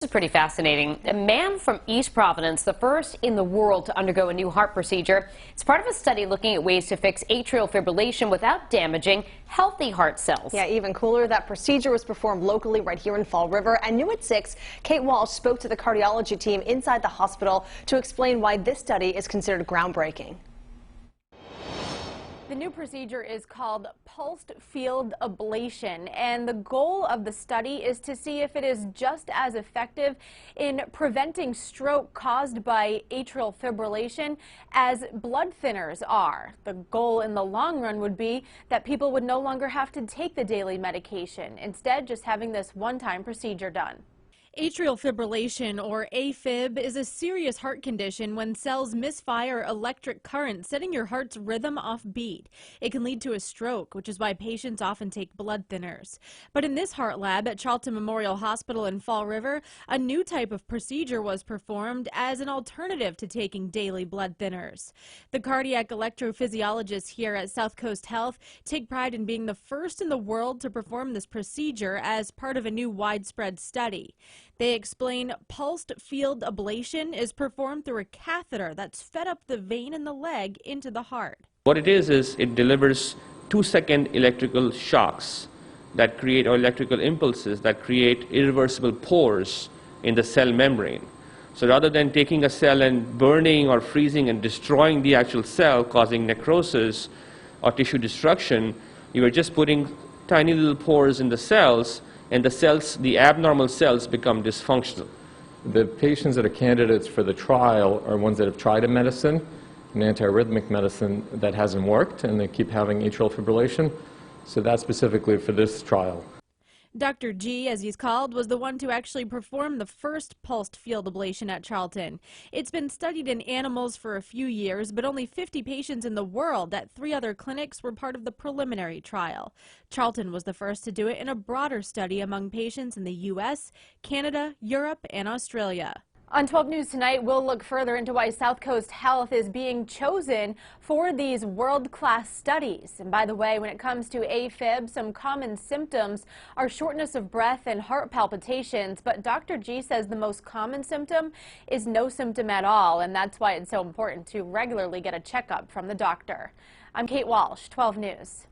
This is pretty fascinating. A man from East Providence, the first in the world to undergo a new heart procedure. It's part of a study looking at ways to fix atrial fibrillation without damaging healthy heart cells. Yeah, even cooler, that procedure was performed locally right here in Fall River. And new at 6, Kate Walsh spoke to the cardiology team inside the hospital to explain why this study is considered groundbreaking. The new procedure is called pulsed field ablation, and the goal of the study is to see if it is just as effective in preventing stroke caused by atrial fibrillation as blood thinners are. The goal in the long run would be that people would no longer have to take the daily medication, instead just having this one-time procedure done. Atrial fibrillation, or AFib, is a serious heart condition when cells misfire electric current, setting your heart's rhythm off beat. It can lead to a stroke, which is why patients often take blood thinners. But in this heart lab at Charlton Memorial Hospital in Fall River, a new type of procedure was performed as an alternative to taking daily blood thinners. The cardiac electrophysiologists here at South Coast Health take pride in being the first in the world to perform this procedure as part of a new widespread study. They explain pulsed field ablation is performed through a catheter that's fed up the vein in the leg into the heart. What it is it delivers 2-second electrical shocks that create, or electrical impulses that create irreversible pores in the cell membrane. So rather than taking a cell and burning or freezing and destroying the actual cell, causing necrosis or tissue destruction, you are just putting tiny little pores in the cells, and the abnormal cells become dysfunctional. The patients that are candidates for the trial are ones that have tried a medicine, an antiarrhythmic medicine that hasn't worked, and they keep having atrial fibrillation. So that's specifically for this trial. Dr. G, as he's called, was the one to actually perform the first pulsed field ablation at Charlton. It's been studied in animals for a few years, but only 50 patients in the world at 3 other clinics were part of the preliminary trial. Charlton was the first to do it in a broader study among patients in the U.S., Canada, Europe, and Australia. On 12 News tonight, we'll look further into why South Coast Health is being chosen for these world-class studies. And by the way, when it comes to AFib, some common symptoms are shortness of breath and heart palpitations. But Dr. G says the most common symptom is no symptom at all, and that's why it's so important to regularly get a checkup from the doctor. I'm Kate Walsh, 12 News.